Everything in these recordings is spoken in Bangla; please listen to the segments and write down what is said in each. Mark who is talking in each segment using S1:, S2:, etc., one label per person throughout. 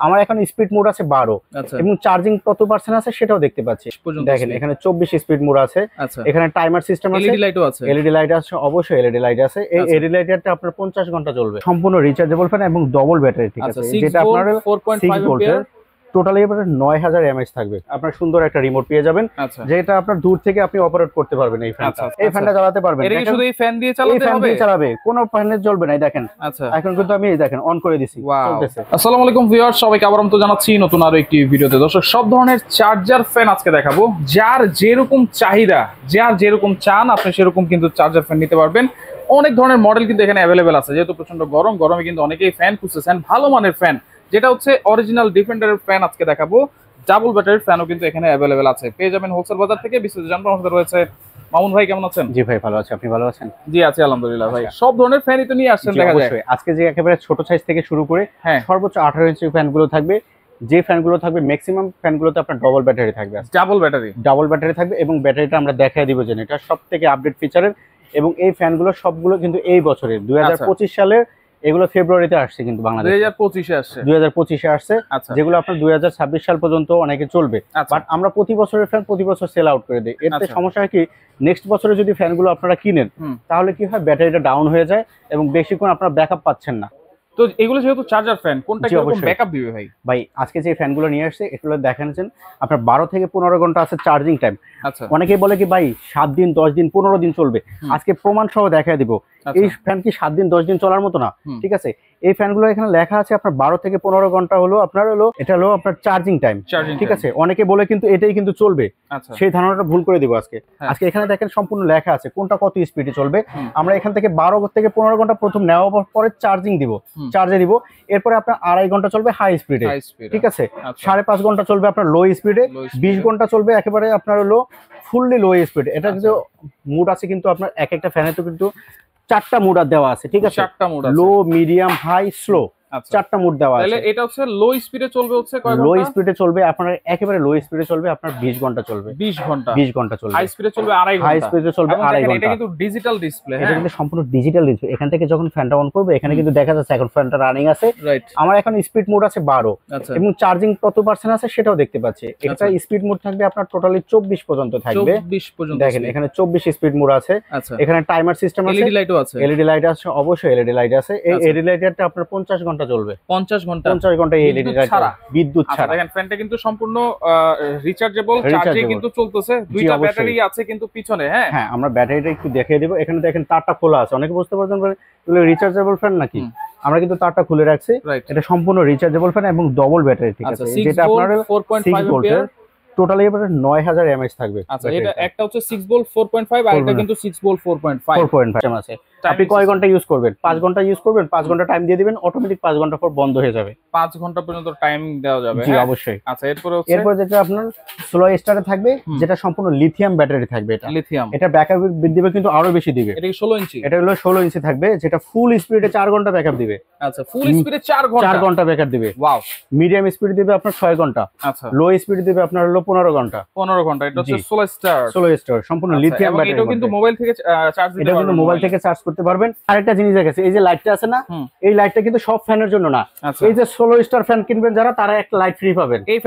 S1: আমার এখন স্পিড মোড আছে 12 এবং চার্জিং কত পার্সেন্ট আছে সেটাও দেখতে পাচ্ছি। দেখেন এখানে 24 স্পিড মোড আছে, এখানে টাইমার সিস্টেম আছে,
S2: এলইডি লাইটও আছে।
S1: এলইডি লাইট আছে, অবশ্যই এলইডি লাইট আছে। এই এলইডি লাইটটা আপনার 50 ঘন্টা চলবে, সম্পূর্ণ রিচার্জেবল ফ্যান এবং ডবল ব্যাটারি। ঠিক আছে, যেটা আপনার
S2: 4.5
S1: ভোল্টের টোটালি এবারে 9000 এমএএইচ থাকবে। আপনার সুন্দর একটা রিমোট পেয়ে যাবেন, যেটা আপনার দূর থেকে আপনি অপারেট করতে পারবেন। এই ফ্যানটা এই ফ্যানটা চালাতে পারবেন,
S2: এটা কি শুধু এই ফ্যান দিয়ে চালাতে হবে?
S1: এই চালাবে, কোনো ফ্যানের জ্বলবে না। দেখেন এখন কিন্তু আমি দেখেন অন করে দিছি, চলতেছে।
S2: আসসালামু আলাইকুম ভিউয়ার্স, সবাইকে আবার আমন্ত্রণ জানাচ্ছি নতুন আরো একটি ভিডিওতে। দর্শক, সব ধরনের চার্জার ফ্যান আজকে দেখাবো। যার যেরকম চাহিদা, যার যেরকম চান আপনি সেরকম কিন্তু চার্জার ফ্যান নিতে পারবেন। অনেক ধরনের মডেল কিন্তু এখানে অ্যাভেলেবেল আছে। যেহেতু প্রচন্ড গরমে কিন্তু অনেকেই ফ্যান খুঁজতেছেন, ভালো মানের ফ্যান, যেটা হচ্ছে অরিজিনাল ডিফেন্ডারের ফ্যান আজকে দেখাবো। ডাবল ব্যাটারির ফ্যানও কিন্তু এখানে অ্যাভেলেবেল আছে, পেয়ে যাবেন হোলসেল বাজার থেকে। বিস্তারিত জানবো, আমাদের রয়েছে মামুন ভাই। কেমন আছেন?
S1: জি ভাই ভালো আছি, আপনি ভালো আছেন?
S2: জি আছি আলহামদুলিল্লাহ। ভাই সব ধরনের ফ্যানই তো নিয়ে আসছেন দেখা যায়
S1: আজকে। যে একেবারে ছোট সাইজ থেকে শুরু করে সর্বোচ্চ 18 ইঞ্চি ফ্যানগুলো থাকবে। যে ফ্যানগুলো থাকবে ম্যাক্সিমাম ফ্যানগুলোতে আপনার ডবল ব্যাটারি থাকবে, ডাবল ব্যাটারি থাকবে। এবং ব্যাটারিটা আমরা দেখাই দিব যে এটা সবথেকে আপডেট ফিচারের। এবং এই ফ্যানগুলো সবগুলো কিন্তু এই বছরের 2025 সালের, এগুলো ফেব্রুয়ারিতে আসছে কিন্তু বাংলাদেশে 2025-এ আসছে। যেগুলো আপনার 2026 সাল পর্যন্ত অনেকে চলবে। বাট আমরা প্রতি বছরের ফ্যান প্রতি বছর সেল আউট করে দিই। এতে সমস্যা হয় কি, নেক্সট বছরে যদি ফ্যানগুলো আপনারা কিনেন তাহলে কি হয়, ব্যাটারিটা ডাউন হয়ে যায় এবং বেশিক্ষণ আপনারা ব্যাকআপ পাচ্ছেন না।
S2: তো এগুলো যেহেতু চার্জার ফ্যান, কোনটা কিরকম ব্যাকআপ দিবে ভাই?
S1: ভাই আজকে যে ফ্যানগুলো নিয়ে আসছে এগুলো দেখাচ্ছেন আপনার 12 থেকে 15 ঘন্টা আছে চার্জিং টাইম। অনেকেই বলে কি ভাই 7 দিন 10 দিন 15 দিন চলবে, আজকে প্রমাণ সহ দেখায় দিব। এই ফ্যান কি 7 দিন 10 দিন চলার মতো না। ঠিক আছে, এই ফ্যানগুলো এখানে লেখা আছে আপনার 12 থেকে 15 ঘন্টা হলো আপনার এটা হলো আপনার চার্জিং টাইম। ঠিক আছে, অনেকে বলে কিন্তু এটাই কিন্তু চলবে, সেই ধারণাটা ভুল করে দিব আজকে। আজকে এখানে দেখেন সম্পূর্ণ লেখা আছে কোনটা কত স্পিডে চলবে। আমরা এখান থেকে 12 থেকে 15 ঘন্টা প্রথম নেওয়ার পরে চার্জে দিব। এরপরে আপনার 2.5 ঘন্টা চলবে হাই স্পিডে। ঠিক আছে, 5.5 ঘন্টা চলবে আপনার লো স্পিডে, 20 ঘন্টা চলবে একেবারে আপনার হলো ফুললি লো স্পিডে। এটা কিন্তু মুড আছে, কিন্তু আপনার এক একটা ফ্যানে তো কিন্তু 4টা মুড দেওয়া আছে। ঠিক আছে, লো, মিডিয়াম, হাই, স্লো, 4টা মুড দেওয়া আছে।
S2: তাহলে এটা হচ্ছে লো স্পিডে চলবে, হচ্ছে কয় ঘন্টা?
S1: লো স্পিডে চলবে আপনার একেবারে লো স্পিডে চলবে আপনার 20 ঘন্টা চলবে।
S2: 20 ঘন্টা চলবে। হাই স্পিডে চলবে 2.5 ঘন্টা।
S1: হাই স্পিডে চলবে 2.5 ঘন্টা।
S2: এটা কিন্তু ডিজিটাল ডিসপ্লে।
S1: এটা কিন্তু সম্পূর্ণ ডিজিটাল ডিসপ্লে। এখান থেকে যখন ফ্যানটা অন করবে এখানে কিন্তু দেখা যাচ্ছে এখন ফ্যানটা রানিং আছে। আমার এখন স্পিড মোড আছে 12 এবং চার্জিং কত পার্সেন্ট আছে সেটাও দেখতে পাচ্ছি। এটা স্পিড মোড থাকবে আপনার টোটালি 24 পর্যন্ত থাকবে।
S2: 24 পর্যন্ত
S1: দেখেন এখানে 24 স্পিড মোড আছে, এখানে টাইমার সিস্টেম আছে,
S2: এলইডি লাইটও আছে।
S1: এলইডি লাইট আছে, অবশ্যই এলইডি লাইট আছে। এই এলইডি লাইটটা আপনার 50 ঘন্টা চলবে।
S2: 50 ঘন্টা
S1: এলইডি লাইট বিদ্যুৎ ছাড়া।
S2: দেখেন ফ্যানটা কিন্তু সম্পূর্ণ রিচার্জেবল, চার্জে কিন্তু চলতেছে। দুইটা ব্যাটারি আছে কিন্তু পিছনে। হ্যাঁ,
S1: আমরা ব্যাটারিটা একটু দেখিয়ে দেব। এখানে দেখেন তারটা খোলা আছে, অনেকে বুঝতে পারছেন এগুলো রিচার্জেবল ফ্যান নাকি। আমরা কিন্তু তারটা খুলে রাখছি। এটা সম্পূর্ণ রিচার্জেবল ফ্যান এবং ডবল ব্যাটারি। ঠিক আছে, যেটা আপনার
S2: 4.5
S1: ভোল্টের টোটালি এবারে 9000 এমএএইচ থাকবে।
S2: আচ্ছা, এটা একটা হচ্ছে 6 ভোল্ট 4.5 আর এটা কিন্তু 6 ভোল্ট 4.5
S1: আছে। আপনি কয় ঘন্টা ইউজ করবেন? 5 ঘন্টা ইউজ করবেন, 5 ঘন্টা টাইম দিয়ে দিবেন, অটোমেটিক 5 ঘন্টা পর বন্ধ হয়ে যাবে।
S2: 5 ঘন্টা পর্যন্ত টাইম দেওয়া যাবে।
S1: জি অবশ্যই।
S2: আচ্ছা,
S1: এরপর যেটা আপনার স্লো স্টারে থাকবে, যেটা সম্পূর্ণ লিথিয়াম ব্যাটারি থাকবে। এটা ব্যাকআপ দিবে কিন্তু আরো বেশি দিবে।
S2: এটা কি 16 ইঞ্চি?
S1: এটা হলো 16 ইঞ্চি থাকবে, যেটা ফুল স্পিডে 4 ঘন্টা ব্যাকআপ দিবে।
S2: আচ্ছা, ফুল স্পিডে 4
S1: ঘন্টা ব্যাকআপ দিবে।
S2: ওয়াও।
S1: মিডিয়াম স্পিড দিবে আপনার 6 ঘন্টা।
S2: আচ্ছা,
S1: লো স্পিড দিবে আপনার হলো 15 ঘন্টা।
S2: 15 ঘন্টা। এটা হচ্ছে সোলো স্টার সম্পূর্ণ
S1: লিথিয়াম ব্যাটারি।
S2: এটা কিন্তু মোবাইল থেকে চার্জ দিতে পারবেন।
S1: এটা কিন্তু মোবাইল থেকে চার্জ করতে পারবেন। আরেকটা জিনিস দেখেছে, এই যে লাইটটা আছে না, এই লাইটটা কিন্তু সব ফ্যানের জন্য না। এই যে সোলো স্টার ফ্যান কিনবেন যারা, তারা একটা লাইট ফ্রি পাবেন এই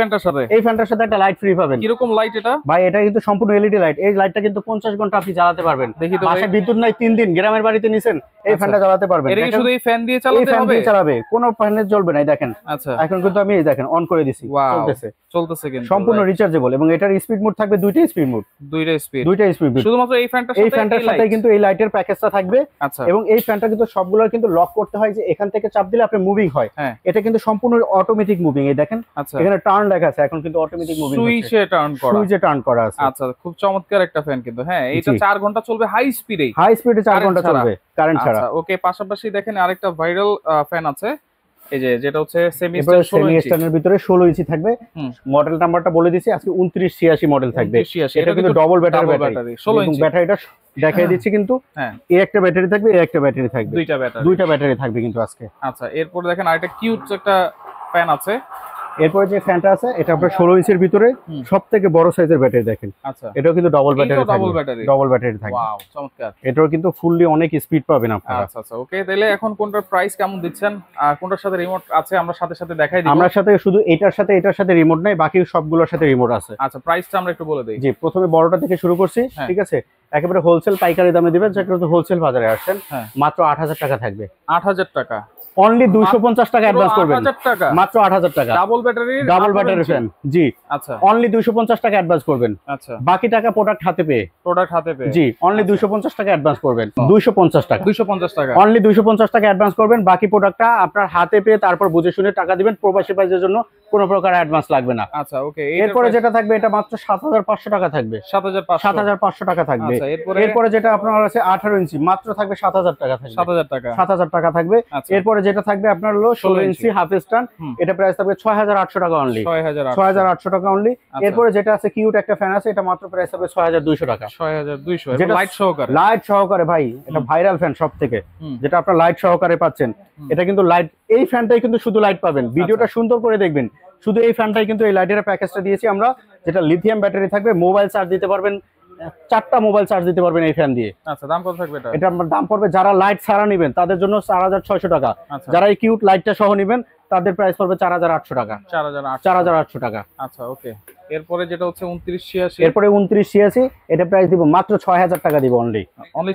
S1: ফ্যানটার সাথে একটা লাইট ফ্রি পাবেন।
S2: কিরকম লাইট এটা?
S1: ভাই এটা কিন্তু সম্পূর্ণ এলইডি লাইট। এই লাইটটা কিন্তু 50 ঘন্টা আপনি চালাতে পারবেন। বাসায় বিদ্যুৎ নাই 3 দিন, গ্রামের বাড়িতে নিছেন, এই ফ্যানটা চালাতে পারবেন।
S2: এটা কি শুধু এই ফ্যান দিয়ে চালাতে হবে?
S1: চালাবে, কোনো ফ্যানের জ্বলবে না। দেখেন এখন কিন্তু আমি দেখেন অন করে দিছি,
S2: চলতেছে কিন্তু
S1: সম্পূর্ণ রিচার্জেবল। এবং এটার স্পিড মোড থাকবে দুইটা স্পিড মোড।
S2: শুধুমাত্র এই
S1: ফ্যানটার সাথে কিন্তু এই লাইটের প্যাকেজটা থাকবে। এবং এই ফ্যানটা কিন্তু সবগুলো কিন্তু লক করতে হয়, যে এখান থেকে চাপ দিলে আপনি মুভিং হয়। এটা কিন্তু সম্পূর্ণ অটোমেটিক মুভিং। এই দেখেন এখানে টার্ন লেখা আছে, এখন কিন্তু অটোমেটিক মুভিং,
S2: সুইচে টার্ন করা আছে। আচ্ছা, খুব চমৎকার একটা ফ্যান কিন্তু। হ্যাঁ, এটা 4 ঘন্টা চলবে হাই স্পিডে
S1: 4 ঘন্টা চলবে কারেন্ট ছাড়া।
S2: ওকে, পাশাপাশি দেখেন আরেকটা ভাইরাল ফ্যান আছে, এই যে যেটা হচ্ছে সেমি
S1: স্টারের ভিতরে 16 ইঞ্চি থাকবে। মডেল নাম্বারটা বলে দিছি, আজকে 2986 মডেল থাকবে। এটা কিন্তু ডবল ব্যাটারি 16 ইঞ্চি। ব্যাটারিটা দেখাই দিচ্ছি কিন্তু, এই একটা ব্যাটারি থাকবে, এই একটা ব্যাটারি থাকবে, দুইটা ব্যাটারি থাকবে কিন্তু আজকে।
S2: আচ্ছা, এরপর দেখেন আরেকটা কিউট একটা ফ্যান আছে,
S1: এরপরে যে ফ্যানটা আছে এটা আপনার 16 ইঞ্চির ভিতরে সবথেকে বড় সাইজের ব্যাটারি দেখেন।
S2: আচ্ছা,
S1: এটাও কিন্তু ডবল ব্যাটারি
S2: থাকবে,
S1: ডবল ব্যাটারি থাকবে।
S2: ওয়াও চমৎকার।
S1: এটাও কিন্তু ফুললি অনেক স্পিড পাবেন আপনারা।
S2: আচ্ছা আচ্ছা, ওকে। তাহলে এখন কোনটার প্রাইস কেমন দিচ্ছেন আর কোনটার সাথে রিমোট আছে আমরা সাথে সাথে দেখাই দিব।
S1: আমরা সাথে শুধু এটার সাথে রিমোট নাই, বাকি সবগুলোর সাথে রিমোট আছে।
S2: আচ্ছা, প্রাইসটা আমরা একটু বলে দেই।
S1: জি, প্রথমে বড়টা থেকে শুরু করছি, ঠিক আছে? একেবারে হোলসেল পাইকারি দামে দিবেন, যেটা হোলসেল বাজারে আসছেন মাত্র 8000 টাকা থাকবে।
S2: 8000 টাকা
S1: অনলি 250 টাকা অ্যাডভান্স করবেন,
S2: 8000 টাকা
S1: মাত্র 8000 টাকা।
S2: ডাবল ব্যাটারি
S1: ফ্যান, জি।
S2: আচ্ছা,
S1: অনলি 250 টাকা অ্যাডভান্স করবেন।
S2: আচ্ছা,
S1: বাকি টাকা প্রোডাক্ট হাতে পেয়ে জি অনলি 250 টাকা অ্যাডভান্স করবেন। 250 টাকা,
S2: 250 টাকা
S1: অনলি 250 টাকা অ্যাডভান্স করবেন। বাকি প্রোডাক্টটা আপনার হাতে পেয়ে তারপর বুঝে শুনে টাকা দিবেন। প্রবাসী ভাইদের জন্য কোনো প্রকার অ্যাডভান্স লাগবে না।
S2: আচ্ছা, ওকে।
S1: এরপরে যেটা থাকবে এটা মাত্র 7500 টাকা থাকবে।
S2: 7500
S1: টাকা থাকবে। এরপরে যেটা আপনার আছে 18 ইঞ্চি, মাত্র থাকবে 7000 টাকা থাকবে। 7000 টাকা থাকবে। এরপরে যেটা থাকবে আপনার হলো 16 ইঞ্চি হাফ স্ট্যান্ড, এটা প্রাইস থাকবে 6800 টাকা অনলি। 6800 টাকা অনলি। এরপরে যেটা আছে কিউট একটা ফ্যান আছে, এটা মাত্র প্রাইস থাকবে 6200 টাকা।
S2: 6200, এটা লাইট সহকারে
S1: ভাই, এটা ভাইরাল ফ্যান সবথেকে, যেটা আপনারা লাইট সহকারে পাচ্ছেন। এটা কিন্তু লাইট, এই ফ্যানটাই কিন্তু শুধু লাইট পাবেন। ভিডিওটা সুন্দর করে দেখবেন। শুধু এই ফ্যানটাই কিন্তু এই লাইটের প্যাকেজটা দিয়েছি আমরা, যেটা লিথিয়াম ব্যাটারি থাকবে, মোবাইল চার্জ দিতে পারবেন, 4টা মোবাইল চার্জ দিতে পারবেন এই ফ্যান দিয়ে।
S2: আচ্ছা, দাম কত থাকবে এটা?
S1: এটা দাম পড়বে, যারা লাইট ছাড়া নেবেন তাদের জন্য 4600 টাকা। যারা এই কিউট লাইটটা সহ নেবেন তাদের প্রাইস পড়বে 4800 টাকা। 4800 টাকা।
S2: আচ্ছা, ওকে। এরপরে যেটা হচ্ছে 2986,
S1: এরপরে 2986, এটা প্রাইস দিব মাত্র 6000 টাকা দিব অনলি।
S2: অনলি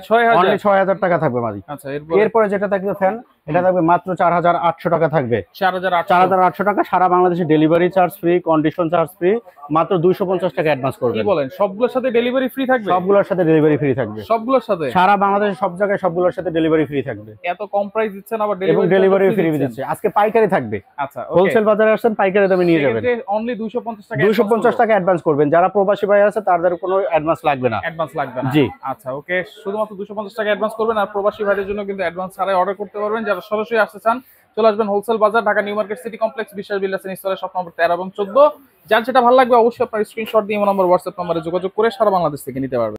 S2: 6000
S1: টাকা থাকবে মাঝি।
S2: আচ্ছা,
S1: এরপরে যেটা থাকবে ফ্যান, এটা থাকবে মাত্র 4800 টাকা থাকবে।
S2: 4800
S1: টাকা, সারা বাংলাদেশে delivery charge free, condition charge free, মাত্র 250 টাকা অ্যাডভান্স করবেন।
S2: কি বলেন, সবগুলোর সাথে ডেলিভারি ফ্রি থাকবে?
S1: সবগুলোর সাথে ডেলিভারি ফ্রি থাকবে।
S2: সবগুলোর সাথে,
S1: সারা বাংলাদেশে সব জায়গায় সবগুলোর সাথে ডেলিভারি ফ্রি থাকবে।
S2: এত কম প্রাইস দিচ্ছেন, আবার
S1: ডেলিভারি ফ্রি দিচ্ছে। আজকে পাইকারি থাকবে।
S2: আচ্ছা,
S1: হোলসেল বাজারে আসেন, পাইকারি দামে নিয়ে যাবেন।
S2: অনলি 250 টাকা,
S1: 250 টাকা অ্যাডভান্স করবেন। যারা প্রবাসী ভাই আছে তাদের কোনো অ্যাডভান্স লাগবে না। জি,
S2: আচ্ছা, ওকে। শুধুমাত্র 250 টাকা অ্যাডভান্স করবেন। আর প্রবাসী ভাইদের জন্য কিন্তু অ্যাডভান্স ছাড়াই অর্ডার করতে পারবেন। যারা সরাসরি আসতে চান চলে আসবেন হোলসেল বাজার, Dhaka new market city complex, বিশ্বাস বিল্ডার্স ইনস্টলের শপ নম্বর 13 এবং 14। যার যেটা ভালো লাগবে অবশ্যই আপনার স্ক্রিনশট দিয়ে নম্বর হোয়াটসঅ্যাপ নম্বরে যোগাযোগ করে সারা বাংলাদেশ থেকে নিতে পারবেন।